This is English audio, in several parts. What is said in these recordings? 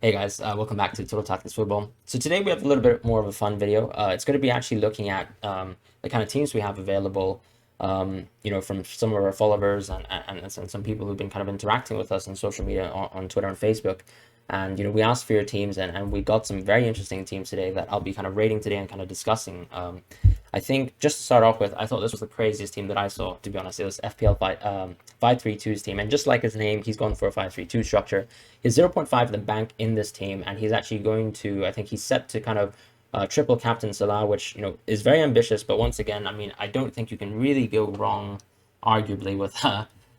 Hey guys, welcome back to Total Tactics Football. So today we have a little bit more of a fun video. It's going to be actually looking at the kind of teams we have available, from some of our followers and some people who've been kind of interacting with us on social media on Twitter and Facebook. And, we asked for your teams and we got some very interesting teams today that I'll be kind of rating today and kind of discussing. I think just to start off with, I thought this was the craziest team that I saw, to be honest. It was FPL 5-3-2's team. And just like his name, he's gone for a 5-3-2 structure. He's 0.5 in the bank in this team. And he's actually going to, I think he's set to kind of triple captain Salah, which, is very ambitious. But once again, I mean, I don't think you can really go wrong, arguably, with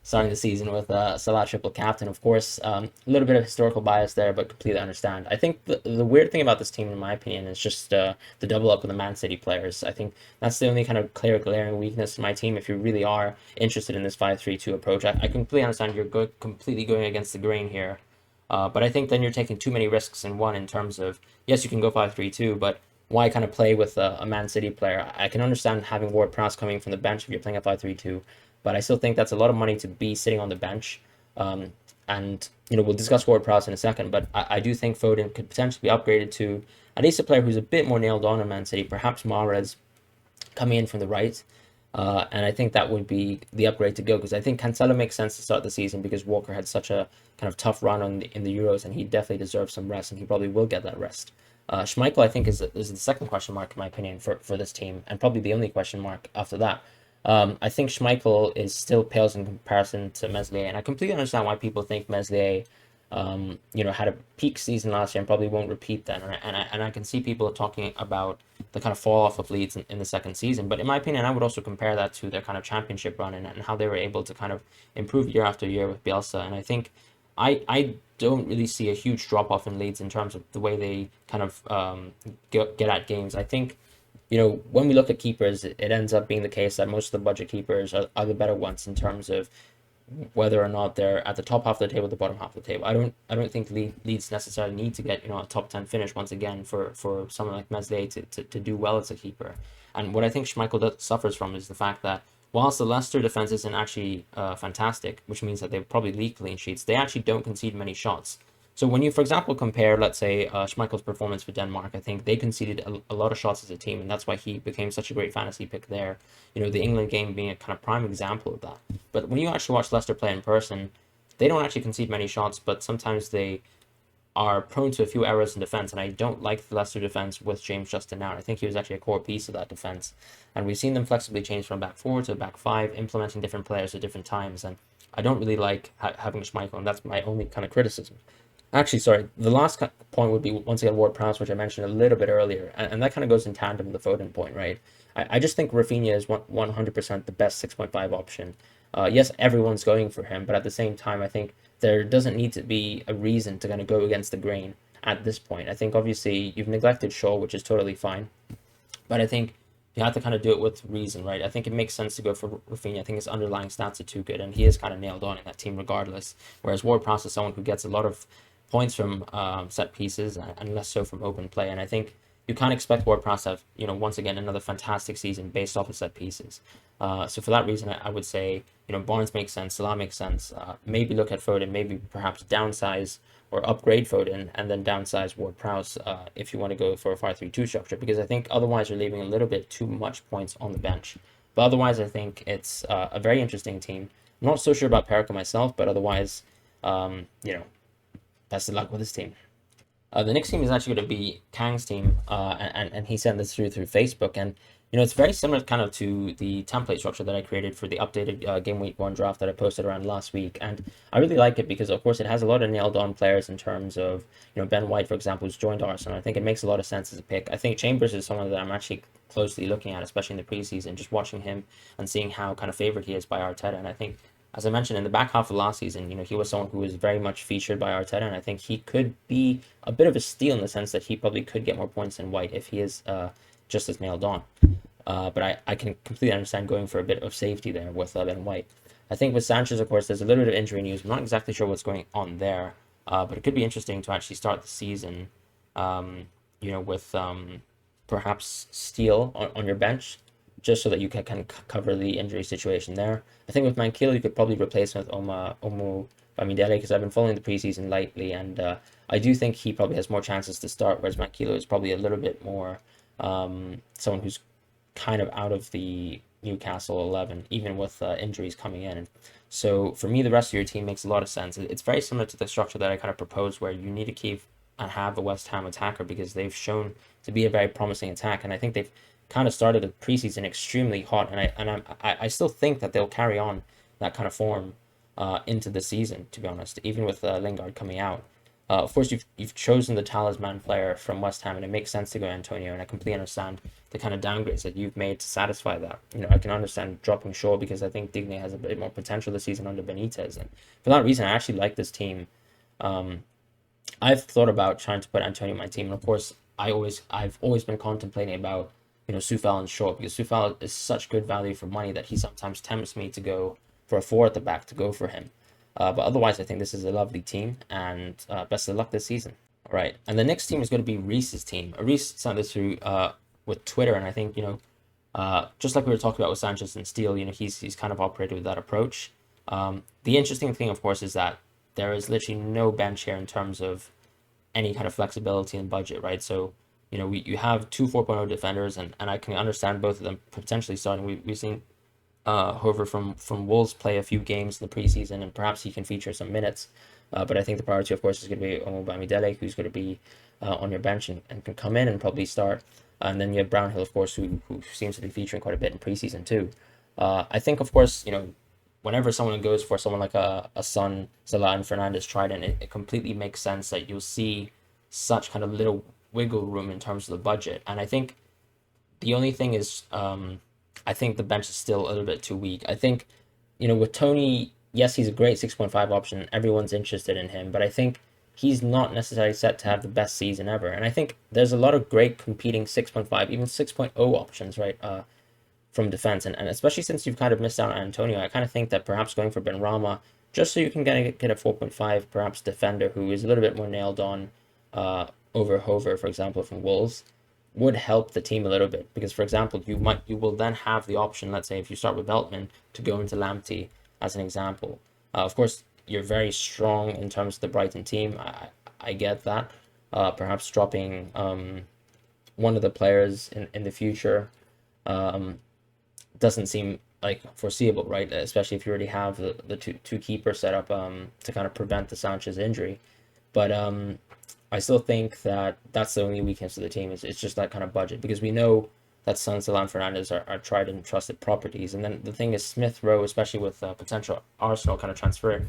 starting the season with Salah triple captain. Of course, a little bit of historical bias there, but completely understand. I think the weird thing about this team, in my opinion, is just the double up with the Man City players. I think that's the only kind of clear glaring weakness in my team. If you really are interested in this 5-3-2 approach, I completely understand you're completely going against the grain here. But I think then you're taking too many risks in one in terms of, yes, you can go 5-3-2, but why kind of play with a Man City player? I can understand having Ward-Prowse coming from the bench if you're playing a 5-3-2, but I still think that's a lot of money to be sitting on the bench. And we'll discuss Ward-Prowse in a second, but I do think Foden could potentially be upgraded to at least a player who's a bit more nailed on in Man City, perhaps Mahrez coming in from the right. And I think that would be the upgrade to go, because I think Cancelo makes sense to start the season because Walker had such a kind of tough run in the Euros, and he definitely deserves some rest, and he probably will get that rest. Schmeichel, I think, is the second question mark, in my opinion, for this team, and probably the only question mark after that. I think Schmeichel still pales in comparison to Meslier, and I completely understand why people think Meslier, had a peak season last year and probably won't repeat that. And I can see people talking about the kind of fall off of Leeds in the second season. But in my opinion, I would also compare that to their kind of championship run and how they were able to kind of improve year after year with Bielsa. And I think I don't really see a huge drop off in Leeds in terms of the way they kind of get at games. I think when we look at keepers, it ends up being the case that most of the budget keepers are the better ones in terms of whether or not they're at the top half of the table, the bottom half of the table. I don't think Leeds necessarily need to get a top 10 finish once again for someone like Meslier to do well as a keeper. And what I think Schmeichel suffers from is the fact that whilst the Leicester defense isn't actually fantastic, which means that they probably leak clean sheets, they actually don't concede many shots. So when you, for example, compare, let's say, Schmeichel's performance for Denmark, I think they conceded a lot of shots as a team, and that's why he became such a great fantasy pick there. The England game being a kind of prime example of that. But when you actually watch Leicester play in person, they don't actually concede many shots, but sometimes they are prone to a few errors in defense, and I don't like the Leicester defense with James Justin out. I think he was actually a core piece of that defense, and we've seen them flexibly change from back four to back five, implementing different players at different times, and I don't really like having Schmeichel, and that's my only kind of criticism. Actually, sorry, the last point would be, once again, Ward-Prowse, which I mentioned a little bit earlier, and that kind of goes in tandem with the Foden point, right? I just think Rafinha is 100% the best 6.5 option. Yes, everyone's going for him, but at the same time, I think there doesn't need to be a reason to kind of go against the grain at this point. I think, obviously, you've neglected Shaw, which is totally fine, but I think you have to kind of do it with reason, right? I think it makes sense to go for Rafinha. I think his underlying stats are too good, and he is kind of nailed on in that team regardless, whereas Ward-Prowse is someone who gets a lot of points from set pieces and less so from open play. And I think you can't expect Ward-Prowse to have, once again, another fantastic season based off of set pieces. So for that reason, I would say, Barnes makes sense, Salah makes sense. Maybe look at Foden, maybe perhaps downsize or upgrade Foden and then downsize Ward-Prowse if you want to go for a 5-3-2 structure, because I think otherwise you're leaving a little bit too much points on the bench. But otherwise, I think it's a very interesting team. I'm not so sure about Perica myself, but otherwise, best of luck with his team. The next team is actually going to be Quang's team, and he sent this through Facebook, and it's very similar kind of to the template structure that I created for the updated Game Week 1 draft that I posted around last week, and I really like it because, of course, it has a lot of nailed-on players in terms of, Ben White, for example, who's joined Arsenal. I think it makes a lot of sense as a pick. I think Chambers is someone that I'm actually closely looking at, especially in the preseason, just watching him and seeing how kind of favored he is by Arteta, and I think, as I mentioned, in the back half of last season, he was someone who was very much featured by Arteta, and I think he could be a bit of a steal in the sense that he probably could get more points than White if he is just as nailed on. But I can completely understand going for a bit of safety there with Ben White. I think with Sanchez, of course, there's a little bit of injury news. I'm not exactly sure what's going on there, but it could be interesting to actually start the season, with perhaps Steele on your bench, just so that you can kind of cover the injury situation there. I think with Mankiel, you could probably replace him with Bamidele, because I've been following the preseason lately, and I do think he probably has more chances to start, whereas Mankilo is probably a little bit more someone who's kind of out of the Newcastle 11, even with injuries coming in. So for me, the rest of your team makes a lot of sense. It's very similar to the structure that I kind of proposed, where you need to keep and have a West Ham attacker because they've shown to be a very promising attack, and I think they've kind of started the preseason extremely hot, and I still think that they'll carry on that kind of form into the season. To be honest, even with Lingard coming out. Of course, you've chosen the talisman player from West Ham, and it makes sense to go Antonio. And I completely understand the kind of downgrades that you've made to satisfy that. I can understand dropping Shaw because I think Digne has a bit more potential this season under Benitez, and for that reason, I actually like this team. I've thought about trying to put Antonio in my team, and of course, I've always been contemplating about Soufal and Shaw because Soufal is such good value for money that he sometimes tempts me to go for a four at the back to go for him. But otherwise, I think this is a lovely team, and best of luck this season. All right, and the next team is going to be Reiss's team. Reiss sent this through with Twitter, and I think just like we were talking about with Sanchez and Steele, he's kind of operated with that approach. The interesting thing, of course, is that there is literally no bench here in terms of any kind of flexibility and budget, right? So you have two 4.0 defenders, and I can understand both of them potentially starting. We've seen Hover from Wolves play a few games in the preseason, and perhaps he can feature some minutes. But I think the priority, of course, is going to be Bamidele, who's going to be on your bench and can come in and probably start. And then you have Brownhill, of course, who seems to be featuring quite a bit in preseason too. I think, of course, whenever someone goes for someone like a Son, Salah, and Fernandes Trident, it completely makes sense that you'll see such kind of little wiggle room in terms of the budget. And I think the only thing is, I think the bench is still a little bit too weak. I think, with Tony, yes, he's a great 6.5 option. Everyone's interested in him, but I think he's not necessarily set to have the best season ever. And I think there's a lot of great competing 6.5, even 6.0 options, right, from defense. And especially since you've kind of missed out on Antonio, I kind of think that perhaps going for Benrahma, just so you can get a 4.5, perhaps defender who is a little bit more nailed on over Hover, for example, from Wolves, would help the team a little bit because, for example, you will then have the option, let's say if you start with Beltman, to go into Lamptey as an example. Of course, you're very strong in terms of the Brighton team. I get that. Perhaps dropping one of the players in the future doesn't seem like foreseeable, right? Especially if you already have the two keepers set up to kind of prevent the Sanchez injury. But I still think that that's the only weakness of the team. It's just that kind of budget because we know that Son, Salah, and Fernandes are tried and trusted properties. And then the thing is, Smith Rowe, especially with potential Arsenal kind of transfer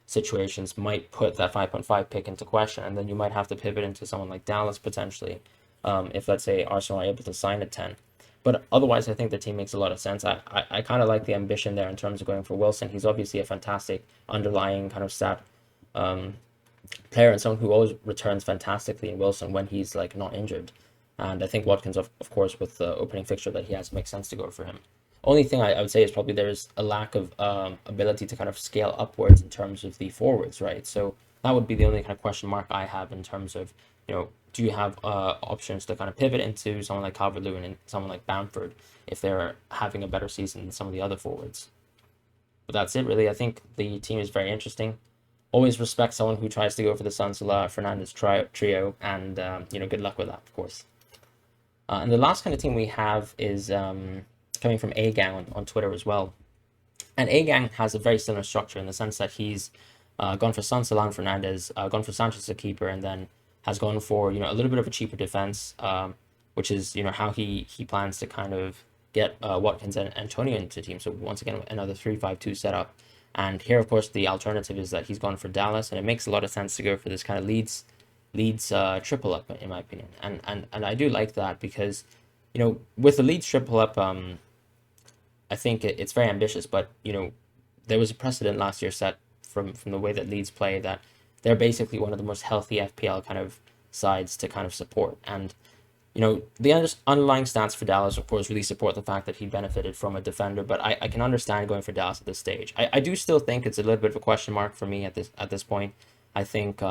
situations, might put that 5.5 pick into question. And then you might have to pivot into someone like Dallas potentially if, let's say, Arsenal are able to sign at 10. But otherwise, I think the team makes a lot of sense. I kind of like the ambition there in terms of going for Wilson. He's obviously a fantastic underlying kind of stat player and someone who always returns fantastically in Wilson when he's like not injured. And I think Watkins, of course, with the opening fixture that he has, makes sense to go for him. Only thing I would say is probably there's a lack of ability to kind of scale upwards in terms of the forwards, right? So that would be the only kind of question mark I have in terms of, do you have options to kind of pivot into someone like Calvert-Lewin and someone like Bamford if they're having a better season than some of the other forwards? But that's it, really. I think the team is very interesting. Always respect someone who tries to go for the Son, Salah, Fernandes trio, and good luck with that, of course. And the last kind of team we have is coming from A-Gang on Twitter as well. And A-Gang has a very similar structure in the sense that he's gone for Son, Salah, and Fernandes, gone for Sanchez as a keeper, and then has gone for a little bit of a cheaper defense, which is how he plans to kind of get Watkins and Antonio into the team. So once again, another 3-5-2 setup. And here, of course, the alternative is that he's gone for Dallas, and it makes a lot of sense to go for this kind of Leeds triple up, in my opinion. And I do like that because, with the Leeds triple up, I think it's very ambitious. But there was a precedent last year set from the way that Leeds play that they're basically one of the most healthy FPL kind of sides to kind of support. And the underlying stats for Dallas, of course, really support the fact that he benefited from a defender, but I can understand going for Dallas at this stage. I do still think it's a little bit of a question mark for me at this point. I think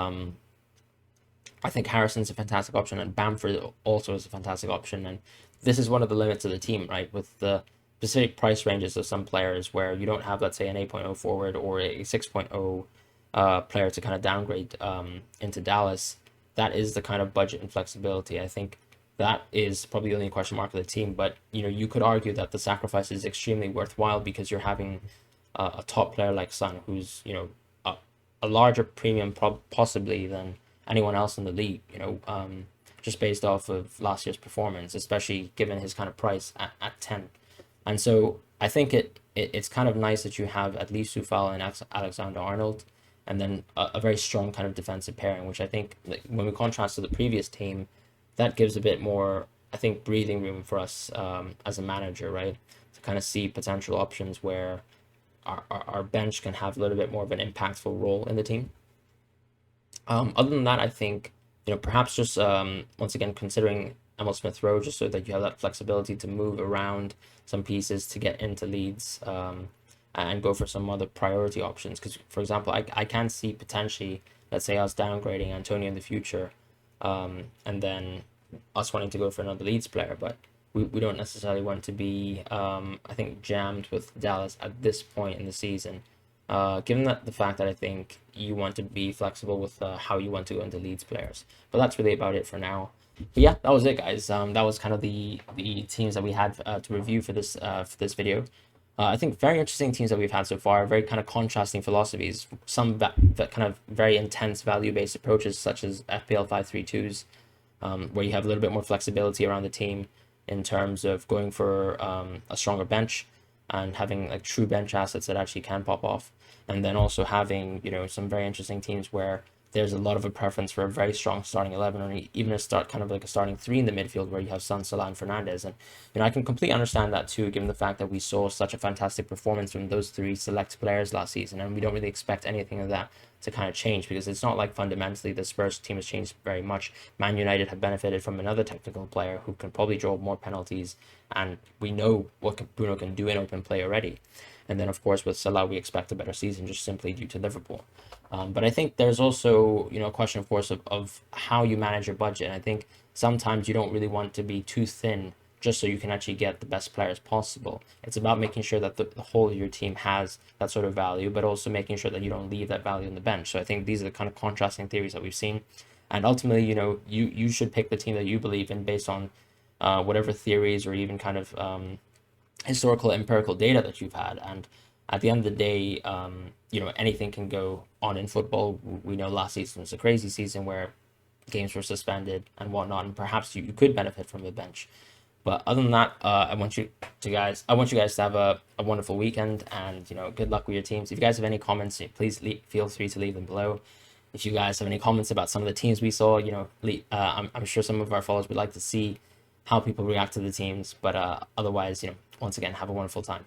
Harrison's a fantastic option, and Bamford also is a fantastic option, and this is one of the limits of the team, right? With the specific price ranges of some players where you don't have, let's say, an 8.0 forward or a 6.0 player to kind of downgrade into Dallas, that is the kind of budget and flexibility. I think that is probably the only question mark of the team. But you could argue that the sacrifice is extremely worthwhile because you're having a top player like Son, who's a larger premium possibly than anyone else in the league. Just based off of last year's performance, especially given his kind of price at 10. And so I think it's kind of nice that you have at least Sufal and Alexander Arnold, and then a very strong kind of defensive pairing, which I think, like, when we contrast to the previous team, that gives a bit more, I think, breathing room for us as a manager, right? To kind of see potential options where our bench can have a little bit more of an impactful role in the team. Other than that, I think, perhaps just once again considering Emil Smith Rowe, just so that you have that flexibility to move around some pieces to get into leads, and go for some other priority options. Because, for example, I can see potentially, let's say, us downgrading Antonio in the future, and then us wanting to go for another Leeds player, but we don't necessarily want to be, I think, jammed with Dallas at this point in the season. Given that the fact that I think you want to be flexible with how you want to go into Leeds players. But that's really about it for now. But yeah, that was it, guys. That was kind of the teams that we had to review for this video. I think very interesting teams that we've had so far. Very kind of contrasting philosophies. Some that kind of very intense value-based approaches, such as FPL 5-3-2s, where you have a little bit more flexibility around the team in terms of going for a stronger bench and having like true bench assets that actually can pop off. And then also having, some very interesting teams where there's a lot of a preference for a very strong starting 11, or even a starting 3 in the midfield where you have Son, Salah, and Fernandez. And I can completely understand that too, given the fact that we saw such a fantastic performance from those 3 select players last season, and we don't really expect anything of that to kind of change, because it's not like fundamentally the Spurs team has changed very much. Man United have benefited from another technical player who can probably draw more penalties, and we know what Bruno can do in open play already. And then, of course, with Salah, we expect a better season just simply due to Liverpool. But I think there's also, a question, of course, of how you manage your budget. And I think sometimes you don't really want to be too thin just so you can actually get the best players possible. It's about making sure that the whole of your team has that sort of value, but also making sure that you don't leave that value on the bench. So I think these are the kind of contrasting theories that we've seen. And ultimately, you should pick the team that you believe in based on whatever theories or even kind of historical empirical data that you've had. And at the end of the day, anything can go on in football. We know last season was a crazy season where games were suspended and whatnot, and perhaps you could benefit from the bench. But other than that, I want you guys to have a wonderful weekend, and good luck with your teams. If you guys have any comments, please feel free to leave them below. If you guys have any comments about some of the teams we saw, I'm sure some of our followers would like to see how people react to the teams. But otherwise, once again, have a wonderful time.